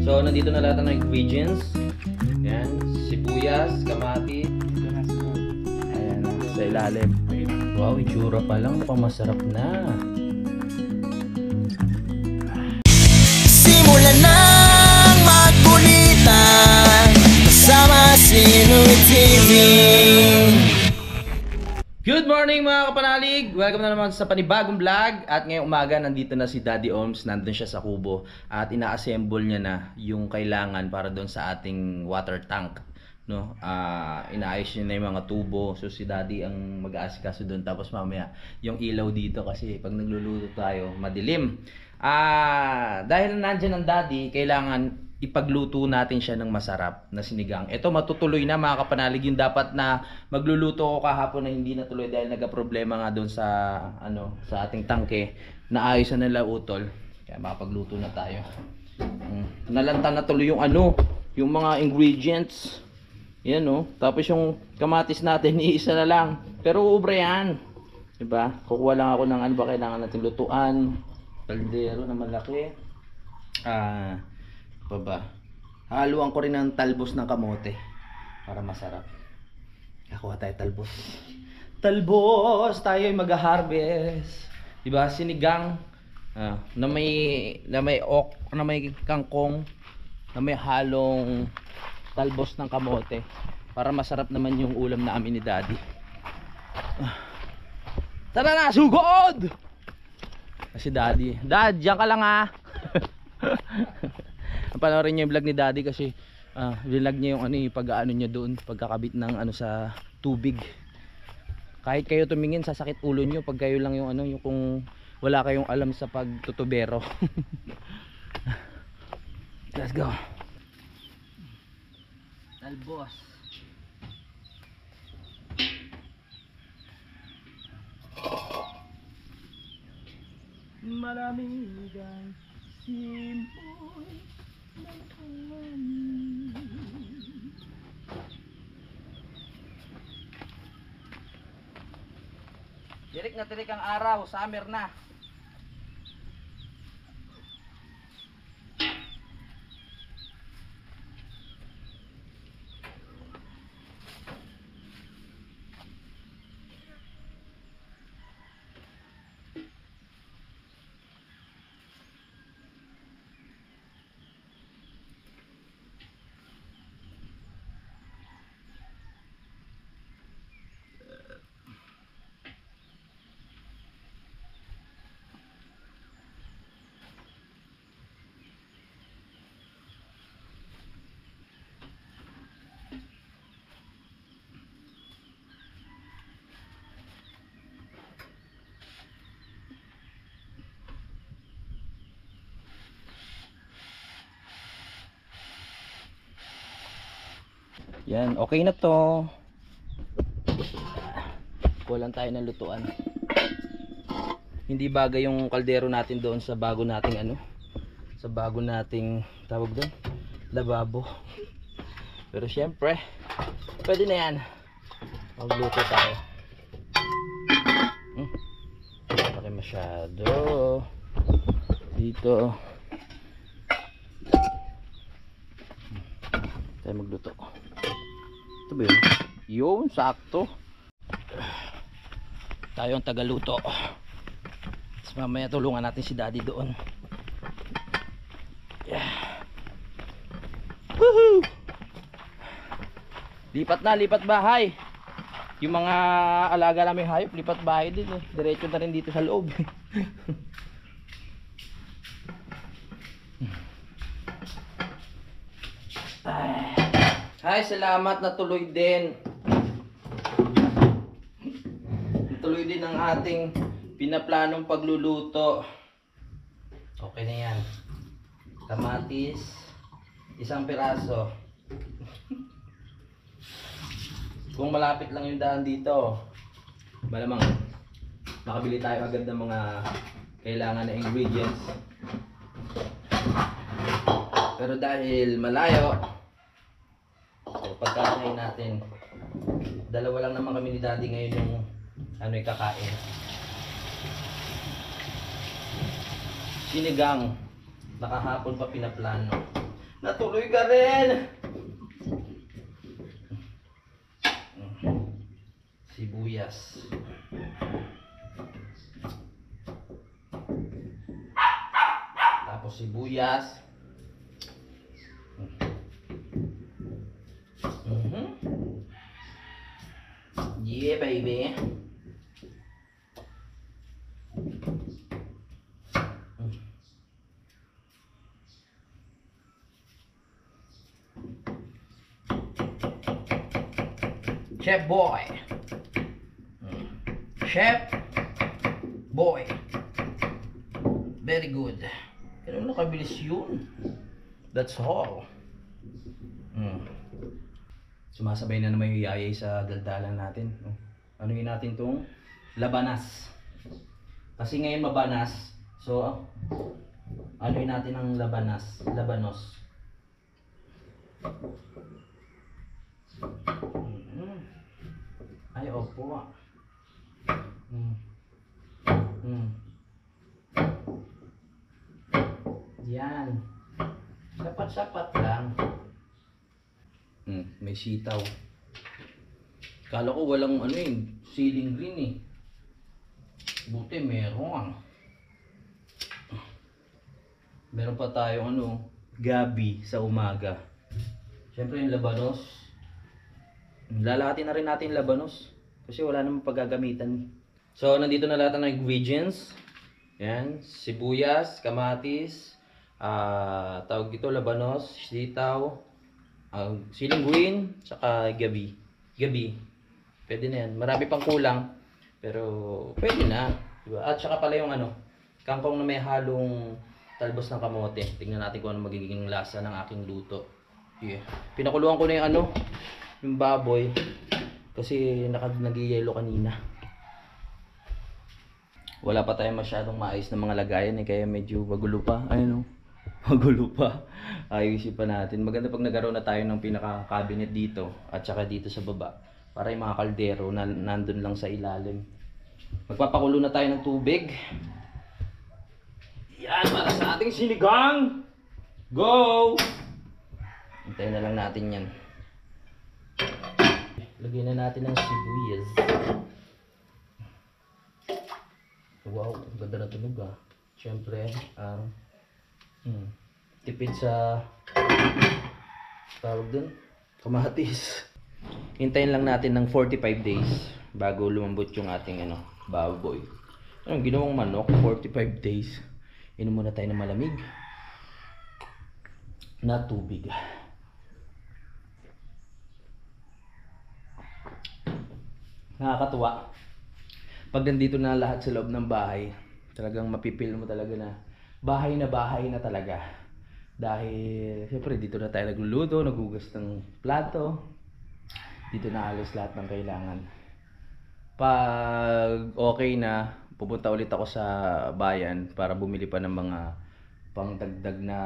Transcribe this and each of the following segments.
So, nandito na lahat ng ingredients. Yan, sibuyas, kamatis. Ayan, sa ilalim. Wow, itsura pa lang, mukhang masarap na. Simulan ng magkulitan kasama si Louie TV. Good morning mga kapanalig! Welcome na naman sa panibagong vlog. At ngayong umaga nandito na si Daddy Oms. Nandun siya sa kubo at ina-assemble niya na yung kailangan para doon sa ating water tank, no? Inaayos niya na yung mga tubo. So si Daddy ang mag-aasikaso doon. Tapos mamaya yung ilaw dito kasi pag nagluluto tayo madilim. Dahil nandyan ang Daddy, kailangan ipagluto natin siya ng masarap na sinigang. Ito matutuloy na mga kapanalig, yung dapat na magluluto ko kahapon na hindi natuloy dahil nagka-problema nga doon sa sa ating tangke. Naayos na nila utol. Kaya makapagluto na tayo. Nalanta na tuloy yung yung mga ingredients. Yan Tapos yung kamatis natin iisa na lang. Pero ubra yan. Diba? Kukuha lang ako ng ba kailangan natin lutuan. Kaldero na malaki. Haluan ko rin ng talbos ng kamote para masarap. Nakuha tayo talbos. Talbos! Tayo ay mag-harvest. Diba? Sinigang na may kangkong, na may halong talbos ng kamote para masarap naman yung ulam namin ni Daddy. Tara na! Sugod! Si Daddy. Dad, diyan ka lang Panoorin niyo yung vlog ni Daddy kasi vlog niya yung yung pag-aano niya doon, pagkakabit ng sa tubig. Kahit kayo tumingin sasakit ulo niyo pag kayo lang yung yung kung wala kayong alam sa pagtutubero. Let's go. Talbos. Malamigan simoy ng hangin. Tirik na tirik ang araw, summer na. Yan, okay na to. Kulang tayo ng lutuan. Hindi bagay yung kaldero natin doon sa bago nating sa bago nating tawag doon, lababo. Pero syempre, pwede na yan. Magluto tayo. Pake masyado. Dito. Tayo magluto. Ito ba yun? Yun, sakto. Tayo ang tagaluto. Tapos mamaya tulungan natin si Daddy doon. Yeah. Woohoo! Lipat bahay. Yung mga alaga namin hayop, lipat bahay din Diretso na rin dito sa loob. Ay, salamat, natuloy din. Natuloy din ang ating pinaplanong pagluluto. Okay na yan. Kamatis, isang piraso. Kung malapit lang yung daan dito, malamang makabili tayo agad ng mga kailangan na ingredients. Pero dahil malayo, so pagkakain natin, dalawa lang naman kami ni Daddy ngayon yung ikakain. Sinigang, nakahapon pa pinaplano. Natuloy ka rin. Sibuyas. Tapos sibuyas. Yeah, baby. Chef boy. Chef boy. Very good. Pero nakabilis yun. That's all. Sumasabay na naman yung yayay sa daldalan natin. Anuhin natin tong labanas. Kasi ngayon mabanas. So, anuhin natin ang labanas. Labanos. Ay, opo. Yan. Sapat-sapat lang. May sitaw. Kala ko walang ano ceiling green eh. Buti meron. Meron pa tayo gabi sa umaga. Siyempre yung labanos. Lalahatin na rin natin yung labanos. Kasi wala namang paggagamitan. So, nandito na lahat ng ingredients. Yan. Sibuyas, kamatis, tawag dito labanos, sitaw, siling green, saka gabi. Gabi. Pwede na yan. Marami pang kulang. Pero, pwede na. Diba? At saka pala yung kangkong na may halong talbos ng kamote. Tingnan natin kung ano magiging lasa ng aking luto. Yeah. Pinakuluan ko na yung yung baboy. Kasi nag-yelo kanina. Wala pa tayong masyadong maayos na mga lagayan kaya medyo magulo pa. Ayun magulo pa. Ayusin pa natin. Maganda pag nagkaroon na tayo ng pinaka-cabinet dito at saka dito sa baba. Para yung mga kaldero na nandun lang sa ilalim. Magpapakulo na tayo ng tubig. Yan, para sa ating sinigang. Go! Hintayin na lang natin yan. Lagyan na natin ng sibuyas. Wow, ganda na tunog Siyempre, tipid sa tawag dun, kamatis. Hintayin lang natin ng 45 days bago lumambot yung ating baboy. Anong ginawang manok? 45 days. Inom muna tayo ng malamig na tubig. Nakakatuwa. Pag nandito na lahat sa loob ng bahay, talagang mapipil mo talaga na bahay na talaga. Dahil siyempre dito na tayo nagluluto, nagugas ng plato. Dito na halos lahat ng kailangan. Pag okay na, pupunta ulit ako sa bayan para bumili pa ng mga pangdagdag na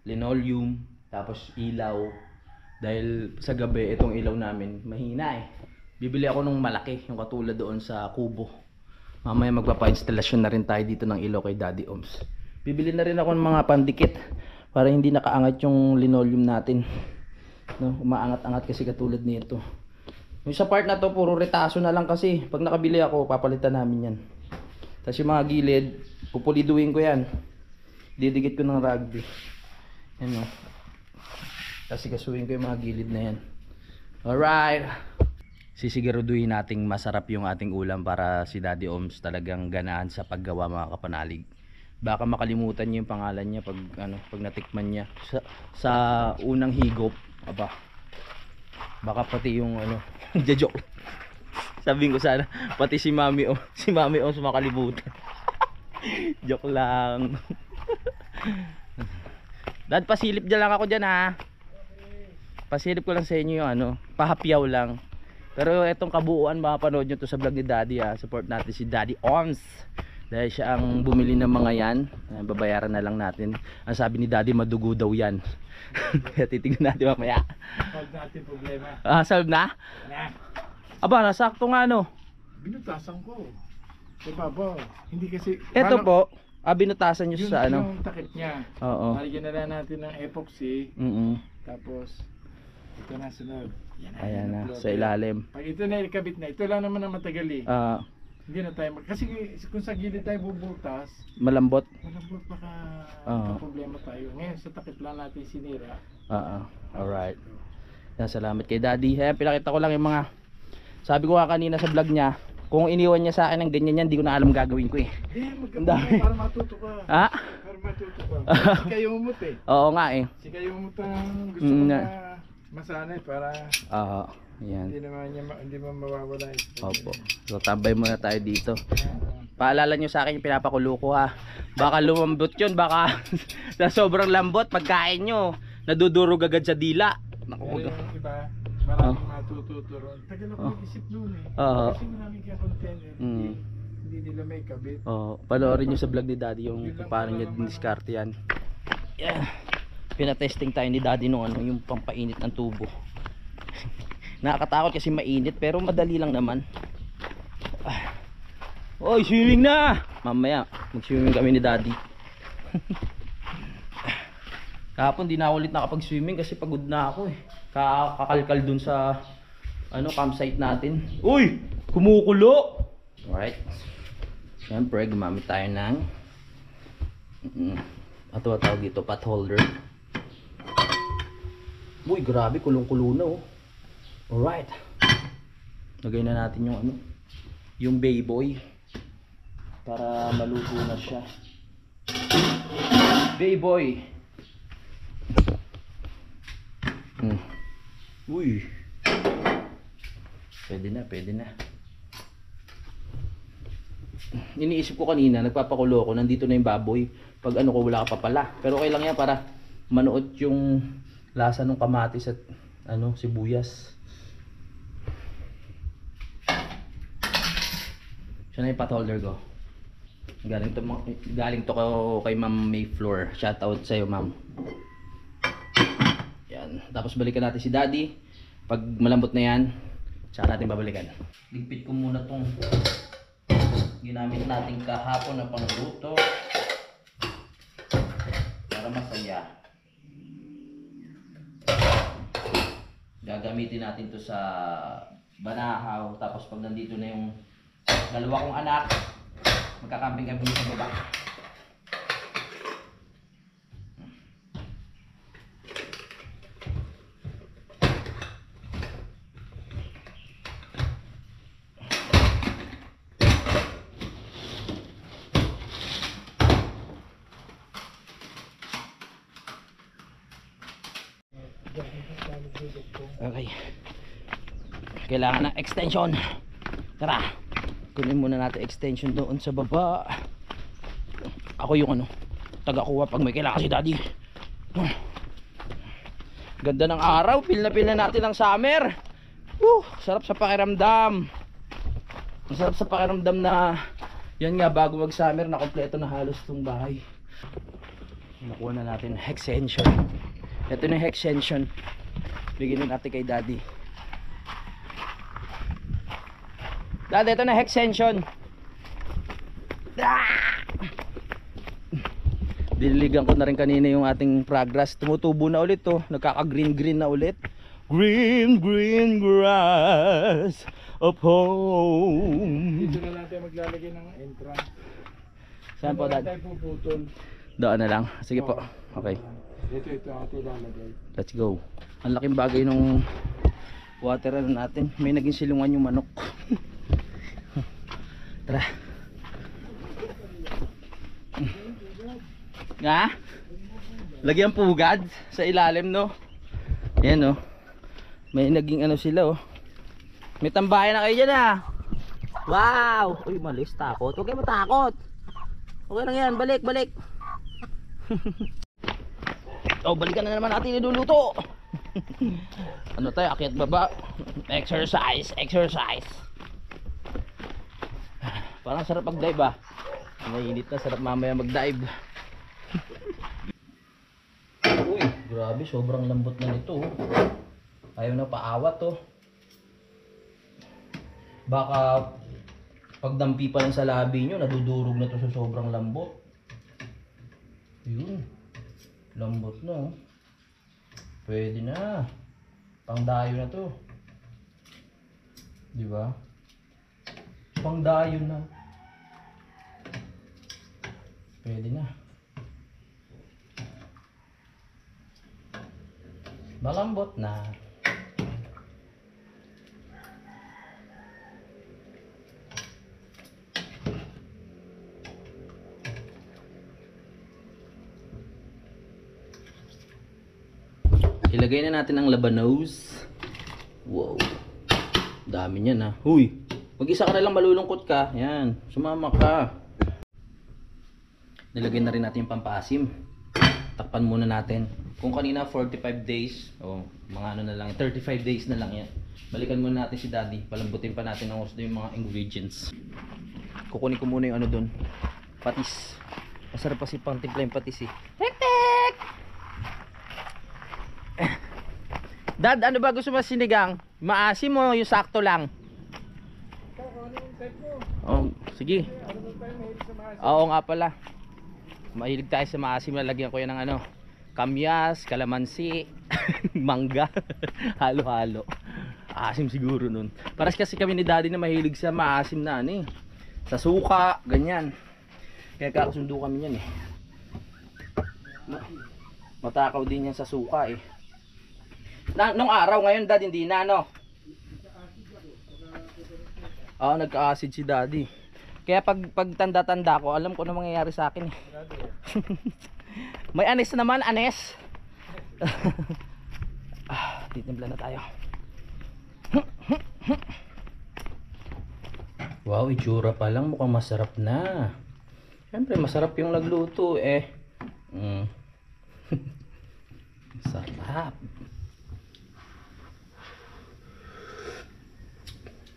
linoleum, tapos ilaw. Dahil sa gabi, itong ilaw namin mahina Bibili ako ng malaki, yung katulad doon sa kubo. Mamaya magpapa-instalasyon na rin tayo dito ng ilaw kay Daddy Oms. Bibili na rin ako ng mga pandikit para hindi nakaangat yung linoleum natin. Umaangat-angat kasi katulad nito. Yung sa part na to, puro retaso na lang kasi. Pag nakabili ako, papalitan namin yan. Tapos yung mga gilid, pupuliduin ko yan. Didikit ko ng rugby. Yan Tapos ikasuin ko yung mga gilid na yan. Alright! Sisiguraduhin nating masarap yung ating ulam para si Daddy Oms talagang ganahan sa paggawa mga kapanalig. Baka makalimutan niya yung pangalan niya pag pag natikman niya sa unang higop. Aba. Baka pati yung joke. Sabihin ko sana pati si Mami Oms makalimutan. Joke lang. Dad, pasilip dyan lang ako dyan Pasilip ko lang sa inyo yung pahapyaw lang. Pero itong kabuuan mapapanood nyo to sa vlog ni Daddy Support natin si Daddy Oms. Dahil siya ang bumili ng mga yan. Babayaran na lang natin. Ang sabi ni Daddy madugo daw yan. Kaya titignan natin mamaya. Solve natin problema. Solve na? Aba, nasakto nga Binutasan ko. Diba ba? Hindi kasi... Ito po, binutasan nyo Yun sa ano? yung takip niya. Oo. Lalagyan na lang natin ng epoxy. Tapos, ito na sunod. Ayan na, upload. sa ilalim. Pag ito na ikabit na, ito lang naman ang matagal eh. Hindi na tayo kasi kung sa gilid tayo bubutas, Malambot. malambot baka problema tayo. Ngayon sa takip lang natin sinira. Alright. Salamat kay Daddy. Pinakita ko lang yung mga, sabi ko nga kanina sa vlog niya, kung iniwan niya sa akin ng ganyan yan, hindi ko na alam gagawin ko eh. Magkakaroon para matuto ka. Para matuto ka. Si kayo umut eh. Oo nga eh. Si kayo umut ang gusto ko na masanay para yan. Hindi mo mawawala ito. Opo. So tambay muna tayo dito. Paalala nyo sa akin yung pinapakulo ko ha. Baka lumambot yun, baka na sobrang lambot pagkain nyo. Nadudurog agad sa dila. Pero yung iba, maraming matututuro. Tagal ako mag-isip noon eh. Kasi maraming kaya container. Hindi nila may kabit. Panoorin nyo sa vlog ni Daddy yung kung paano niya diniskarte yan. Pinatesting tayo ni Daddy nung ano, yung pampainit ng tubo. Nakakatakot kasi mainit pero madali lang naman. Oy, swimming na! Mamaya mag-swimming kami ni Daddy. Kahapon di na ulit nakapag-swimming kasi pagod na ako eh. Kakalkal dun sa campsite natin. Uy! Kumukulo! Alright. Siyempre gumamit tayo ng tawag dito, pot holder. Uy, grabe, kulong-kulo na oh. Alright. Lagay na natin yung yung bayboy para maluto na siya. Bayboy. Uy. Pwede na. Iniisip ko kanina, nagpapakulo ako, nandito na yung baboy. Pag ko wala ka pa pala. Pero okay lang yan para manuot yung lasa ng kamatis at sibuyas. Siya na yung pot holder ko. Galing to kay Ma'am Mayflower. Shout out sa iyo, Ma'am. Yan. Tapos balikan natin si Daddy. Pag malambot na yan, saka natin babalikan. Ligpit ko muna tong ginamit natin kahapon na pangluto para masaya. Gagamitin natin to sa banahaw. Tapos pag nandito na yung dalawa kong anak, magkakamping kami sa baba. Okay. Kailangan ng extension. Tara. Kunin muna natin extension doon sa baba. Ako yung taga-kuha pag may kailangan si Daddy. Ganda ng araw. Feel na natin ang summer. Sarap sa pakiramdam. Sarap sa pakiramdam na yan nga, bago mag summer na kompleto na halos itong bahay. Nakuha na natin extension. Ito na yung extension. Bigyan na natin kay Daddy. Daddy, ito na extension. Diniligan ko na rin kanina yung ating progress. Tumutubo na ulit to. Nagkaka-green na ulit. Green grass of home. Dito na natin maglalagay ng entrance. Saan po, Dad? Tayo puputol. Doon na lang. Sige po. Okay. Ito ating lalagay. Let's go. Ang laking bagay nung water natin. May naging silungan yung manok. Tara. Nga? Lagyan pugad sa ilalim, no? Yan, no? May naging sila, oh. May tambayan na kayo dyan, ah. Wow! Uy, malis, takot. Huwag kayo matakot. Okay lang yan. Balik. Balikan na naman natin niluluto. Tayo, akyat baba. Exercise. Parang sarap mag-dive, ah. Mainit na, sarap mamaya mag-dive. Uy, grabe, sobrang lambot na nito. Ayaw na paawat, oh. Baka pagdampi pa lang sa labi nyo, nadudurog na to sa sobrang lambot. Yun. Lambot na. Pwede na. Pangdayo na to. Di ba? Pangdayo na. Pwede na. Malambot na. Ilagay na natin ang labanos. Wow. Dami niyan ha. Huy. Mag-isa ka na lang, malulungkot ka. Yan. Sumama ka. Nilagay na rin natin yung pampasim. Takpan muna natin. Kung kanina 45 days, mga ano na lang, 35 days na lang yan. Balikan muna natin si Daddy. Palambutin pa natin ng gusto yung mga ingredients. Kukunin ko muna yung ano dun. Patis. Masarap pa si pang timpla yung patis eh. Tek-tek! Dad, ano ba gusto mo sinigang? Maasim mo yung sakto lang? Ikaw, ano yung type mo? Oh, sige. Ano yung type? Mahilig sa maasim? Oo nga pala. Mahilig tayo sa maasim. Lalagyan ko yan ng ano, kamyas, kalamansi, mangga. Halo-halo. Asim siguro nun. Paras kasi kami ni Daddy na mahilig sa maasim na ano eh. Sa suka, ganyan. Kaya kakasundo kami yan eh. Matakaw din yan sa suka eh. Nung araw ngayon Dad hindi na no. Oo, nagka-acid si Daddy. Kaya pag tanda-tanda ko, alam ko na mangyayari sa akin eh. May anes naman, anes. Titimpla na tayo. Wow, itsura pa lang mukhang masarap na. Siyempre masarap yung nagluto eh. Sarap.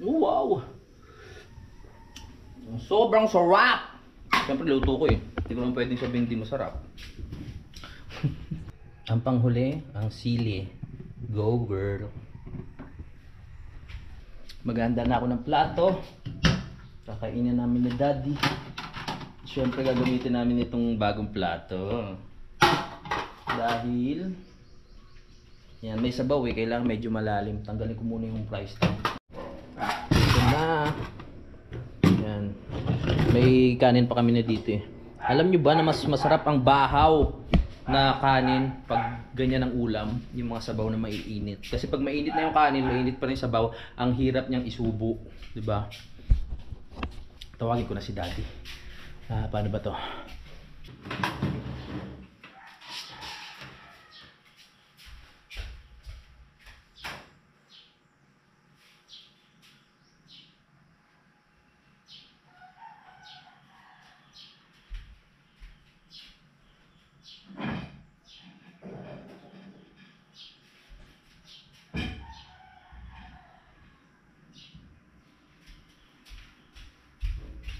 Wow. Sobrang sarap. Siyempre luto ko eh. Hindi ko naman pwedeng sabihin hindi masarap. Ang panghuli, ang sili. Go girl. Maganda na ako ng plato. Kakainin namin ni Daddy. Siyempre gagamitin namin itong bagong plato. Dahil yan, may sabaw eh. Kailangan medyo malalim. Tanggalin ko muna yung price tag. Ito na. Yan. May kanin pa kami na dito eh. Alam nyo ba na mas masarap ang bahaw na kanin pag ganyan ang ulam, yung mga sabaw na maiinit. Kasi pag mainit na yung kanin, mainit pa rin yung sabaw, ang hirap niyang isubo, 'di ba? Tawagin ko na si Daddy. Paano ba 'to?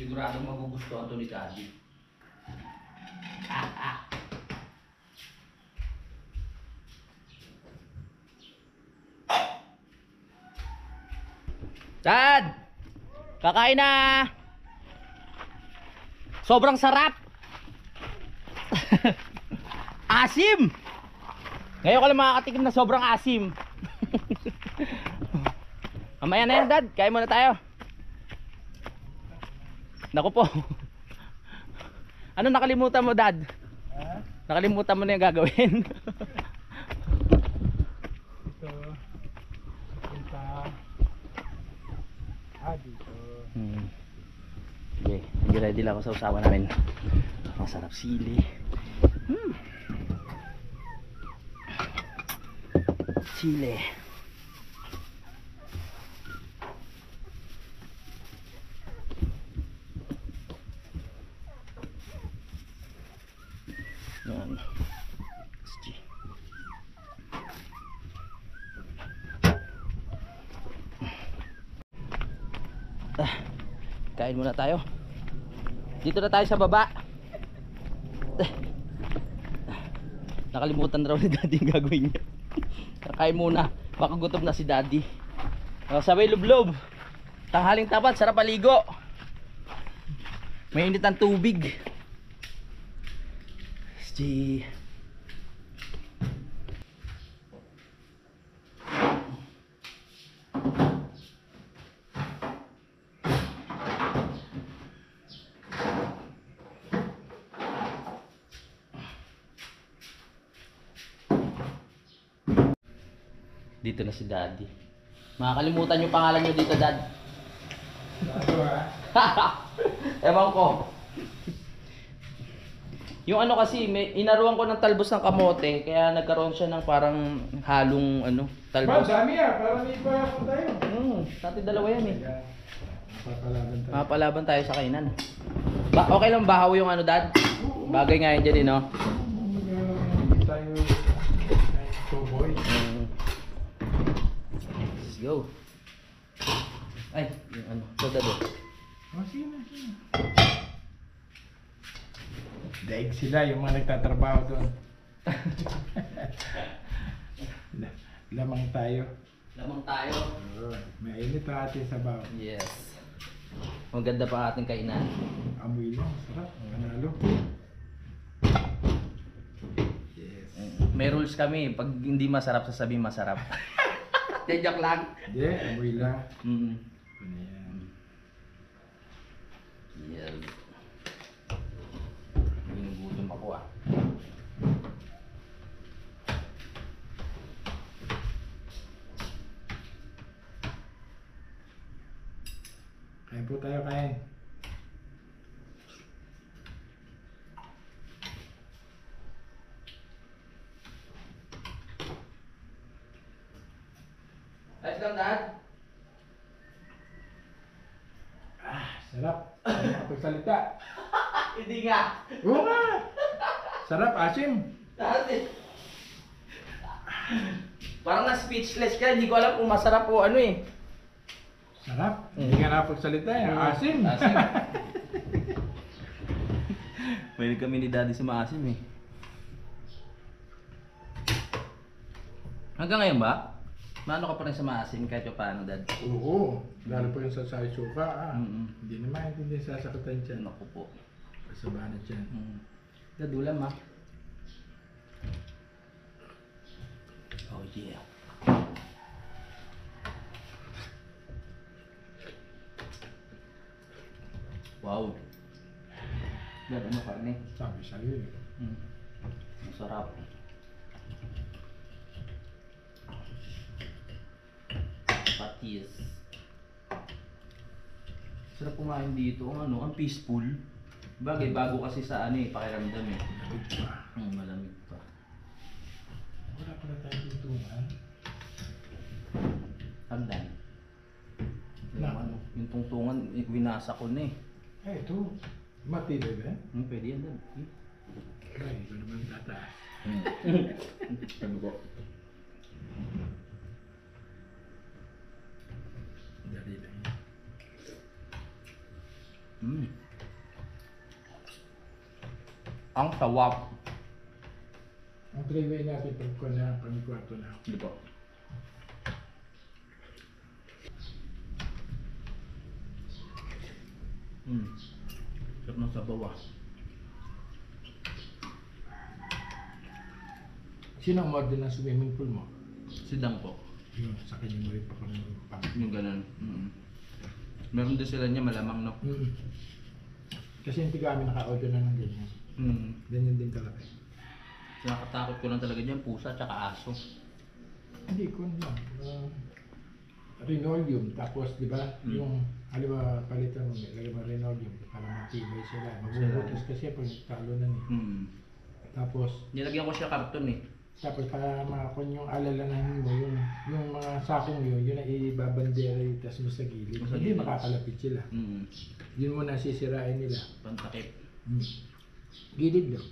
Siguradong magugustuhan to ni Daddy. Dad! Kakain na! Sobrang sarap! Asim! Ngayon ko lang makakatikim na sobrang asim. Mamaya na yan Dad, kain muna tayo. Naku po. Ano nakalimutan mo Dad? Nakalimutan mo na yung gagawin. Ito. Punta. Dito. Okay, ready lang ako sa usawa namin. Masarap sili. Sili. Yan. Kain muna tayo. Dito na tayo sa baba. Nakalimutan raw ni Daddy yung gagawin niya. Kakain muna. Baka gutom na si Daddy. Sabay lublob. Tanghaling tapat, sarap paligo. Mainit ang tubig. G. Dito na si Daddy. Makakalimutan yung pangalan nyo dito, Dad. Ewan ko. Yung ano kasi, may inaruan ko ng talbos ng kamote, kaya nagkaroon siya ng parang halong ano, Ba, talbos. dami parang may pa tayo. Dati dalawa yan eh. Papalaban tayo. Mapalaban tayo sa kainan. Okay lang bahaw yung ano, Dad? Bagay nga yan dyan eh, no? Hindi tayo cowboy. Let's go. Ay, yung ano, so Dad. Sige na. Daig sila yung mga nagtatrabaho doon. Lamang tayo. Lamang tayo. May init ang ating sabaw. Yes. Maganda pa ating kainan. Amoy lang, sarap. Manalo. Yes. May rules kami, pag hindi masarap sasabihin masarap. Joke lang. Hindi, amoy lang. Ano yan? Yes. Ginugutom ako ah. Kain po tayo, kain. Ayos lang, Dad. Sarap. Pagsalita. Hindi nga. Oo nga. Sarap, asim. Dati. Parang na-speechless ka, hindi ko alam kung masarap o ano eh. Sarap. Hindi ka napagsalita yan. Asim. Asim. Pwede kami ni Daddy sa maasim eh. Hanggang ngayon ba? Maano ka pa rin sa maasim kahit pa paano, Dad? Oo. Lalo pa yung sa suka. Mm-mm. Hindi naman, hindi sasakatan dyan. Naku po. Kasabana dyan. Dad, ulam ha. Oh yeah. Wow. Dad, ano karne? Sabi sa'yo eh. Masarap. Patis. Sarap kumain dito. Ang ano, ang peaceful. Bagay, bago kasi sa ano eh, pakiramdam eh. Malamig pa. Malamig pa. Wala pala tayong tuntungan. Hagdan. Yung, Na? ano, yung tungtungan, winasa ko na eh. Eh, ito. Matibay ba? Pwede yan, Dad. Ay, ito naman tataas. Ano po? Dali lang. Ang sawap. Ang three-way natin pagko na pang-kwarto na. Hindi po. Sarap ng sabaw ah. Sino ang order ng swimming pool mo? Sidang po. Yun, sa kanya mo rin pa kung pang. Yung ganun. Meron din sila niya malamang no. Kasi hindi kami naka-order na ng ganyan. Ganyan din kalaki. Nakakatakot ko lang talaga dyan, pusa tsaka aso. Hindi ko lang. Rhinolium, tapos di ba yung halimbawa palitan mo, lagay mo rhinolium para matibay sila. Mabubutas kasi pag talunan eh. Tapos, Nilagyan ko siya karton eh. tapos para makakon yung alalanahin mo, yung mga sakong yun na ibabandera itas mo sa gilid. Sa Hindi gilid. makakalapit sila. Yun mo na sisirain nila. Pantakip. Gilid lang.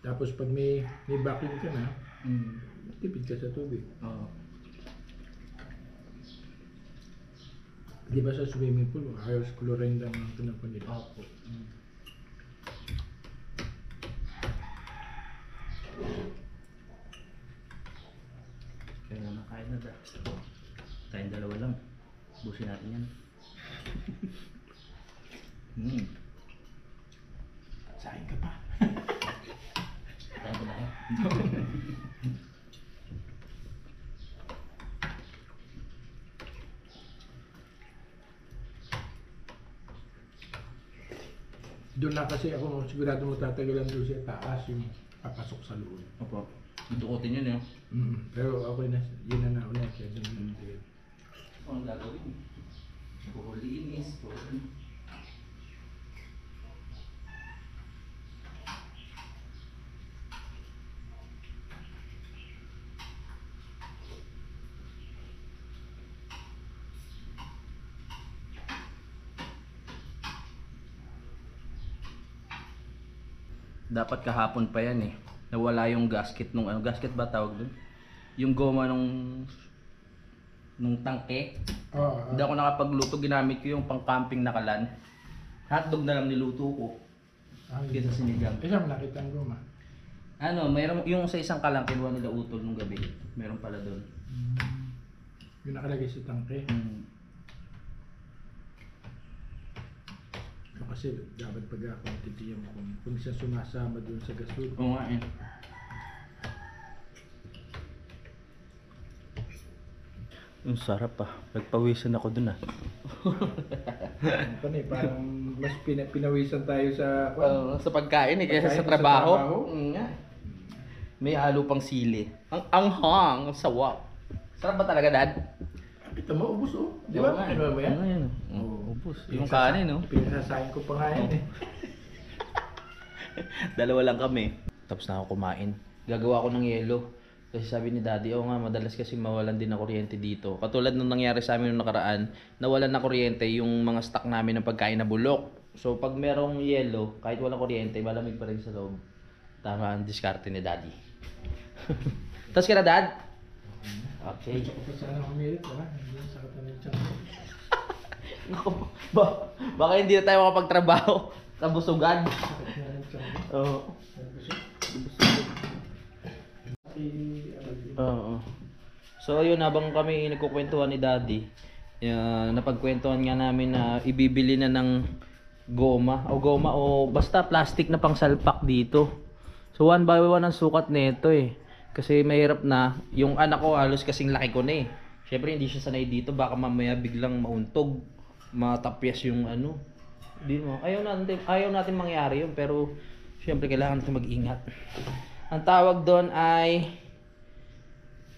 Tapos pag may vacuum ka na, tipid ka sa tubig. Oo. Di ba sa swimming pool, ayos chlorine lang ang tinapon nila. Opo. Kaya naman kain na da. Kain dalawa lang. Busin natin yan. Doon na kasi ako sigurado matatagalan doon sa taas yung papasok sa loob. Opo. Dudukutin yun, Pero okay na, yun na nauna. Kaya doon na natin. Ang gagawin? Pulinis. Dapat kahapon pa yan eh. Nawala yung gasket nung ano, gasket ba tawag dun? Yung goma nung tangke. Hindi ako nakapagluto, ginamit ko yung pang-camping na kalan. Hotdog na lang niluto ko. Kesa sinigang. Kaya mo nakita ang goma. Ano, mayroon yung sa isang kalang kinuha nila utol nung gabi. Meron pala doon. Yung nakalagay sa tangke. Kasi dapat pag ako titiyan mo kung siya sumasama doon sa gasol. Oo nga eh. Yung sarap ah. Nagpawisan ako dun ah. Parang mas pinawisan tayo sa Sa pagkain eh, kaysa sa trabaho. Nga. May halo pang sili. Ang anghang, ang sawap. Sarap ba talaga, Dad? Kita mo, ubus oh. Di ba? Ano ba yan? Ano yan? Ubus. Yung kanin, no? Pinasasayin ko pa nga yan eh. Dalawa lang kami. Tapos na ako kumain. Gagawa ko ng yelo. Kasi sabi ni Daddy, nga, madalas kasi mawalan din ng kuryente dito. Katulad nung nangyari sa amin nung nakaraan, nawalan ng kuryente yung mga stock namin ng pagkain na bulok. So pag merong yelo, kahit walang kuryente, malamig pa rin sa loob. Tama ang diskarte ni Daddy. Tapos ka na, Dad? Okay. Gusto ko pa sana kumilit, ha? Hindi sa katanin siya. Baka hindi na tayo makapagtrabaho. Kabusugan. Sakit na rin siya. Oo. Oo. So ayun, habang kami nagkukwentuhan ni Daddy, napagkwentuhan nga namin na ibibili na ng goma o basta plastic na pangsalpak dito. So 1 by 1 ang sukat nito eh. Kasi mahirap na, yung anak ko halos kasing laki ko na eh. Syempre hindi siya sanay dito, baka mamaya biglang mauntog, matapyas yung ano. Di mo. Ayaw natin mangyari yun, pero syempre kailangan natin mag-ingat. Ang tawag doon ay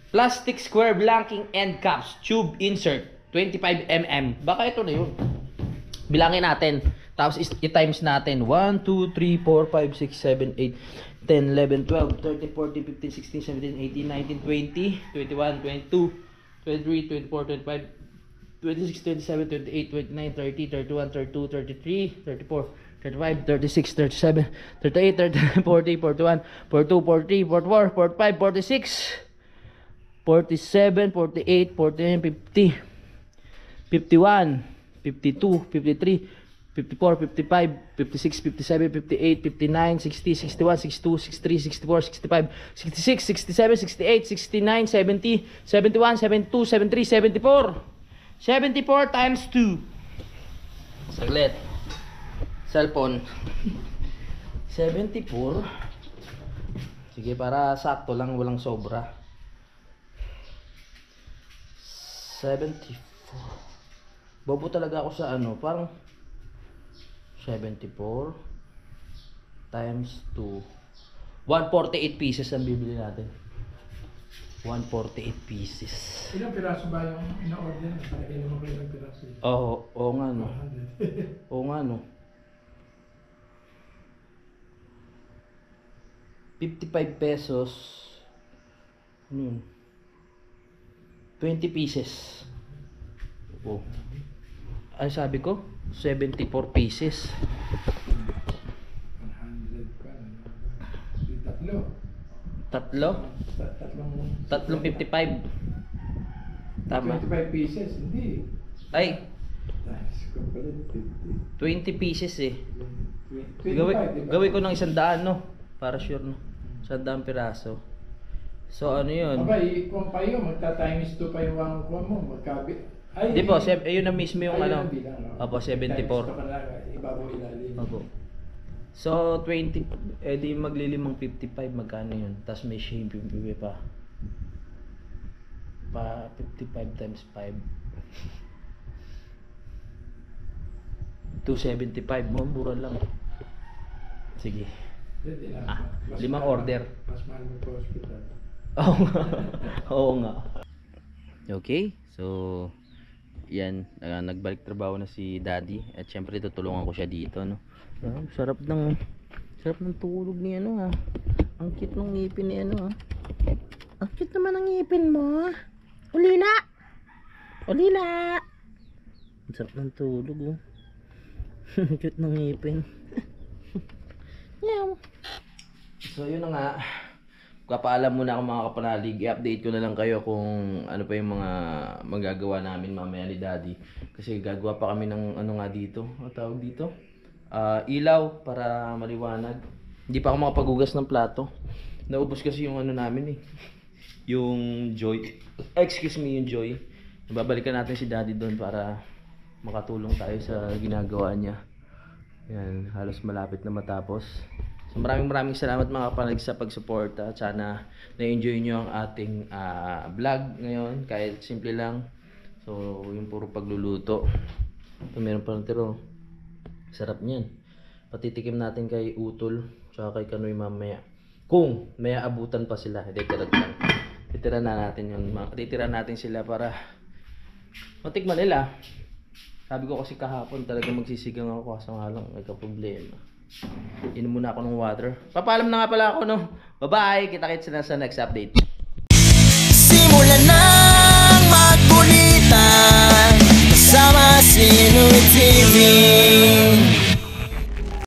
plastic square blanking end caps tube insert 25mm. Baka ito na yun. Bilangin natin. Tapos i-times natin. 1, 2, 3, 4, 5, 6, 7, 8, 10, 11, 12, 13, 14, 15, 16, 17, 18, 19, 20, 21, 22, 23, 24, 25, 26, 27, 28, 29, 30, 31, 32, 33, 34, 35, 36, 37, 38, 39, 40, 41, 42, 43, 44, 45, 46, 47, 48, 49, 50, 51, 52, 53, 54, 55, 56, 57, 58, 59, 60, 61, 62, 63, 64, 65, 66, 67, 68, 69, 70, 71, 72, 73, 74. 74 times 2. Saglit. Cellphone. 74. Sige, para sakto lang, walang sobra. 74. Bobo talaga ako sa ano, parang 74 times 2. 148 pieces ang bibili natin. 148 pieces. Ilang piraso ba yung ina-order? Palagay naman kayo ng piraso. Oo nga no. Oo nga no. 55 pesos. Ano yun? 20 pieces. Oh. Ano sabi ko? 74 pieces. 100 pa. Tatlo. Tatlong 55. Tama. 25 pieces, hindi. Ay, 20 pieces eh. Gawin ko ng 100, no? Para sure, no? 100 piraso. So ano yun? Abay, kung pa yun, magta-times 2 pa yung wangkuha mo, magkabi. Ay, Di po, ayun na mismo yung ayun ano. ang bilang, no? Opo, 74. Times 2 ka lang, ibabaw ilalim. Opo. So 20, di maglilimang 55, magkano yun? Tapos may shipping fee pa. 55 times 5. 275 mo, mura lang. Sige. Pwede lang. Mas 5 mahal- order. Mas mahal mo pa hospital. Oo nga. Oo nga. Okay, so yan, nagbalik trabaho na si Daddy at syempre tutulungan ko siya dito, no. Sarap ng tulog ni ano, ha. Ang cute ng ngipin ni ano, ha. Ang cute naman ng ngipin mo. Ulila. Ulila. Ang sarap ng tulog, oh. Ang cute ng ngipin. Meow. So yun na nga. Papaalam muna ako mga kapanalig, i-update ko na lang kayo kung ano pa yung mga magagawa namin mamaya ni Daddy. Kasi gagawa pa kami ng ano nga dito, ang tawag dito? Ilaw para maliwanag. Hindi pa ako makapaghugas ng plato. Naubos kasi yung ano namin eh. Yung Joy. Excuse me, yung Joy. Babalikan natin si Daddy doon para makatulong tayo sa ginagawa niya. Yan, halos malapit na matapos. So maraming salamat mga kapanalig sa pagsuporta. Sana na-enjoy nyo ang ating vlog ngayon. Kahit simple lang. So yung puro pagluluto. Ito meron pa ng tiro. Sarap niyan. Patitikim natin kay Utol. Tsaka kay Kanoy mamaya. Kung may aabutan pa sila. Titira natin sila para matikman nila. Sabi ko kasi kahapon talaga magsisigang ako kasi nga lang nagka-problema. Inom muna ako ng water. Papaalam na nga pala ako, no. Bye-bye. Kita-kits na sa next update. Simulan ng magkulitan kasama si Louie TV.